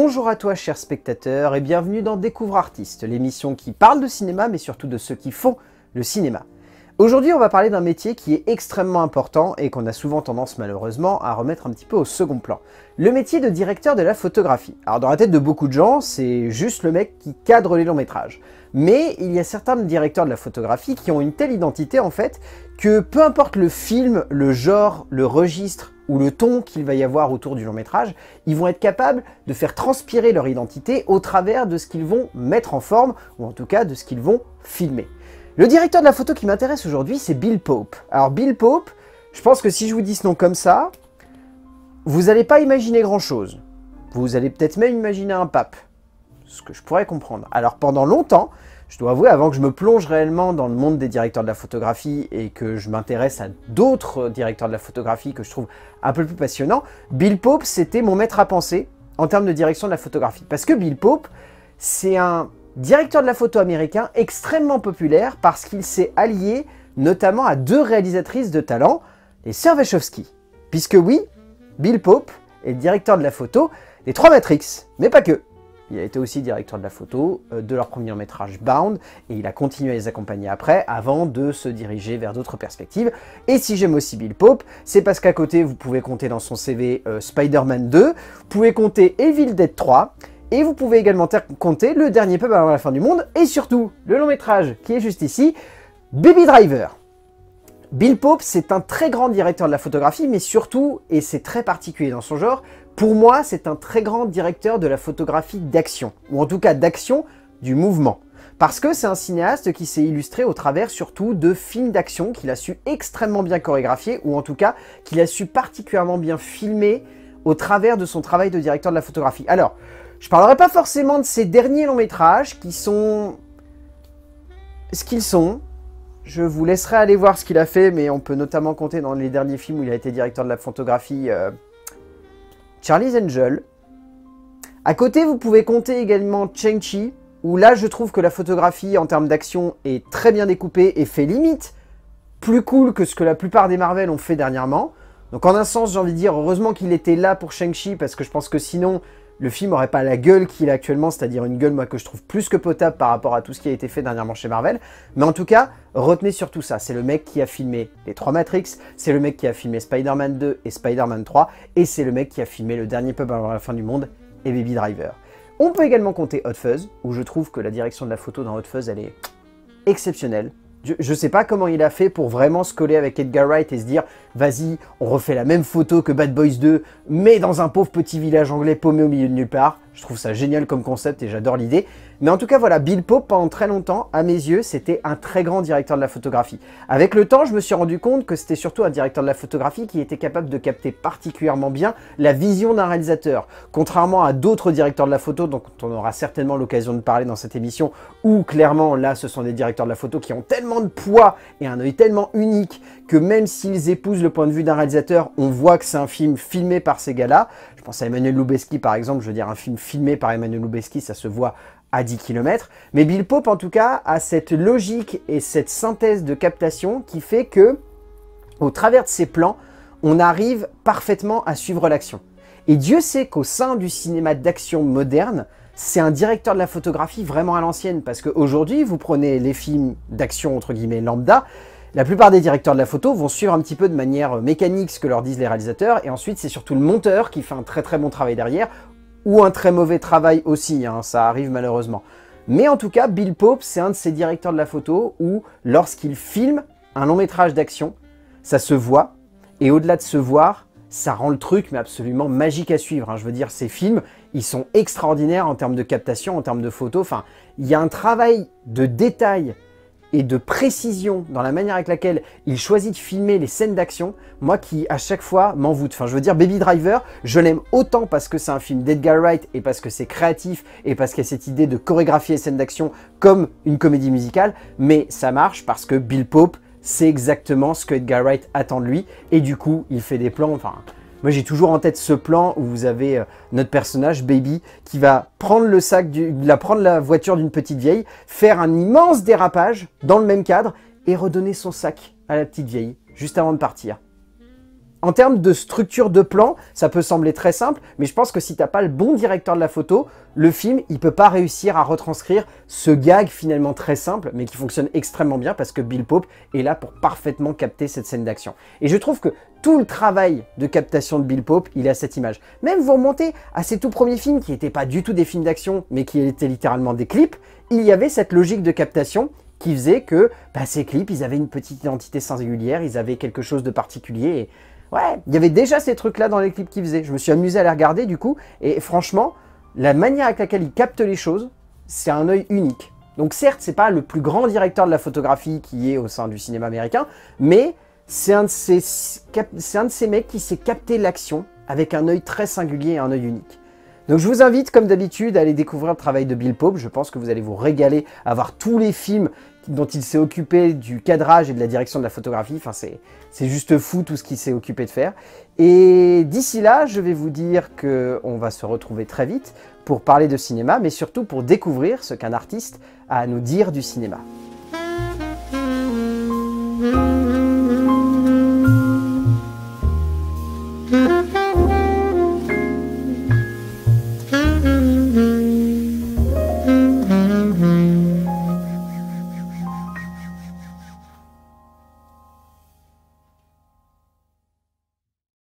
Bonjour à toi chers spectateurs et bienvenue dans Découvre Artiste, l'émission qui parle de cinéma mais surtout de ceux qui font le cinéma. Aujourd'hui on va parler d'un métier qui est extrêmement important et qu'on a souvent tendance malheureusement à remettre un petit peu au second plan. Le métier de directeur de la photographie. Alors dans la tête de beaucoup de gens, c'est juste le mec qui cadre les longs métrages. Mais il y a certains directeurs de la photographie qui ont une telle identité en fait que peu importe le film, le genre, le registre ou le ton qu'il va y avoir autour du long métrage, ils vont être capables de faire transpirer leur identité au travers de ce qu'ils vont mettre en forme, ou en tout cas de ce qu'ils vont filmer. Le directeur de la photo qui m'intéresse aujourd'hui, c'est Bill Pope. Alors Bill Pope, je pense que si je vous dis ce nom comme ça, vous n'allez pas imaginer grand chose. Vous allez peut-être même imaginer un pape, ce que je pourrais comprendre. Alors pendant longtemps, je dois avouer, avant que je me plonge réellement dans le monde des directeurs de la photographie et que je m'intéresse à d'autres directeurs de la photographie que je trouve un peu plus passionnants, Bill Pope, c'était mon maître à penser en termes de direction de la photographie. Parce que Bill Pope, c'est un directeur de la photo américain extrêmement populaire parce qu'il s'est allié notamment à deux réalisatrices de talent, les sœurs Wachowski. Puisque oui, Bill Pope est le directeur de la photo des 3 Matrix, mais pas que. Il a été aussi directeur de la photo de leur premier métrage Bound, et il a continué à les accompagner après, avant de se diriger vers d'autres perspectives. Et si j'aime aussi Bill Pope, c'est parce qu'à côté, vous pouvez compter dans son CV Spider-Man 2, vous pouvez compter Evil Dead 3, et vous pouvez également compter Le Dernier Pub avant la fin du monde, et surtout, le long métrage qui est juste ici, Baby Driver. Bill Pope, c'est un très grand directeur de la photographie, mais surtout, et c'est très particulier dans son genre, pour moi, c'est un très grand directeur de la photographie d'action, ou en tout cas d'action du mouvement. Parce que c'est un cinéaste qui s'est illustré au travers surtout de films d'action qu'il a su extrêmement bien chorégraphier, ou en tout cas qu'il a su particulièrement bien filmer au travers de son travail de directeur de la photographie. Alors, je ne parlerai pas forcément de ses derniers longs métrages qui sont ce qu'ils sont. Je vous laisserai aller voir ce qu'il a fait, mais on peut notamment compter dans les derniers films où il a été directeur de la photographie Charlie's Angel. À côté, vous pouvez compter également Shang-Chi, où là, je trouve que la photographie en termes d'action est très bien découpée et fait limite plus cool que ce que la plupart des Marvel ont fait dernièrement. Donc en un sens, j'ai envie de dire, heureusement qu'il était là pour Shang-Chi, parce que je pense que sinon, le film n'aurait pas la gueule qu'il a actuellement, c'est-à-dire une gueule moi que je trouve plus que potable par rapport à tout ce qui a été fait dernièrement chez Marvel. Mais en tout cas, retenez surtout ça, c'est le mec qui a filmé les 3 Matrix, c'est le mec qui a filmé Spider-Man 2 et Spider-Man 3, et c'est le mec qui a filmé Le Dernier Pub avant la fin du monde et Baby Driver. On peut également compter Hot Fuzz, où je trouve que la direction de la photo dans Hot Fuzz, elle est exceptionnelle. Je sais pas comment il a fait pour vraiment se coller avec Edgar Wright et se dire « Vas-y, on refait la même photo que Bad Boys 2, mais dans un pauvre petit village anglais paumé au milieu de nulle part ». Je trouve ça génial comme concept et j'adore l'idée. Mais en tout cas, voilà, Bill Pope, pendant très longtemps, à mes yeux, c'était un très grand directeur de la photographie. Avec le temps, je me suis rendu compte que c'était surtout un directeur de la photographie qui était capable de capter particulièrement bien la vision d'un réalisateur. Contrairement à d'autres directeurs de la photo, dont on aura certainement l'occasion de parler dans cette émission, où clairement, là, ce sont des directeurs de la photo qui ont tellement de poids et un œil tellement unique que même s'ils épousent le point de vue d'un réalisateur, on voit que c'est un film filmé par ces gars-là. Je pense à Emmanuel Lubezki par exemple, je veux dire un film filmé par Emmanuel Lubezki, ça se voit à 10 km. Mais Bill Pope en tout cas a cette logique et cette synthèse de captation qui fait que, au travers de ses plans, on arrive parfaitement à suivre l'action. Et Dieu sait qu'au sein du cinéma d'action moderne, c'est un directeur de la photographie vraiment à l'ancienne, parce qu'aujourd'hui, vous prenez les films d'action entre guillemets lambda, la plupart des directeurs de la photo vont suivre un petit peu de manière mécanique ce que leur disent les réalisateurs, et ensuite c'est surtout le monteur qui fait un très très bon travail derrière, ou un très mauvais travail aussi, hein, ça arrive malheureusement. Mais en tout cas, Bill Pope, c'est un de ces directeurs de la photo où, lorsqu'il filme un long métrage d'action, ça se voit, et au-delà de se voir, ça rend le truc mais absolument magique à suivre. Hein. Je veux dire, ces films, ils sont extraordinaires en termes de captation, en termes de photos, enfin, il y a un travail de détail et de précision dans la manière avec laquelle il choisit de filmer les scènes d'action, moi qui à chaque fois m'envoûte. Enfin je veux dire Baby Driver, je l'aime autant parce que c'est un film d'Edgar Wright et parce que c'est créatif et parce qu'il y a cette idée de chorégraphier les scènes d'action comme une comédie musicale, mais ça marche parce que Bill Pope, c'est exactement ce que Edgar Wright attend de lui et du coup il fait des plans, enfin... Moi, j'ai toujours en tête ce plan où vous avez notre personnage, Baby, qui va prendre le sac, prendre la voiture d'une petite vieille, faire un immense dérapage dans le même cadre et redonner son sac à la petite vieille, juste avant de partir. En termes de structure de plan, ça peut sembler très simple, mais je pense que si t'as pas le bon directeur de la photo, le film, il peut pas réussir à retranscrire ce gag finalement très simple, mais qui fonctionne extrêmement bien parce que Bill Pope est là pour parfaitement capter cette scène d'action. Et je trouve que tout le travail de captation de Bill Pope, il est à cette image. Même vous remontez à ses tout premiers films, qui n'étaient pas du tout des films d'action, mais qui étaient littéralement des clips, il y avait cette logique de captation qui faisait que ces clips, ils avaient une petite identité singulière, ils avaient quelque chose de particulier, et ouais, il y avait déjà ces trucs-là dans les clips qu'il faisait. Je me suis amusé à les regarder du coup, et franchement, la manière avec laquelle il capte les choses, c'est un œil unique. Donc certes, c'est pas le plus grand directeur de la photographie qui est au sein du cinéma américain, mais c'est un de ces mecs qui sait capter l'action avec un œil très singulier et un œil unique. Donc je vous invite, comme d'habitude, à aller découvrir le travail de Bill Pope. Je pense que vous allez vous régaler à voir tous les films dont il s'est occupé, du cadrage et de la direction de la photographie. Enfin, c'est juste fou tout ce qu'il s'est occupé de faire. Et d'ici là, je vais vous dire qu'on va se retrouver très vite pour parler de cinéma, mais surtout pour découvrir ce qu'un artiste a à nous dire du cinéma.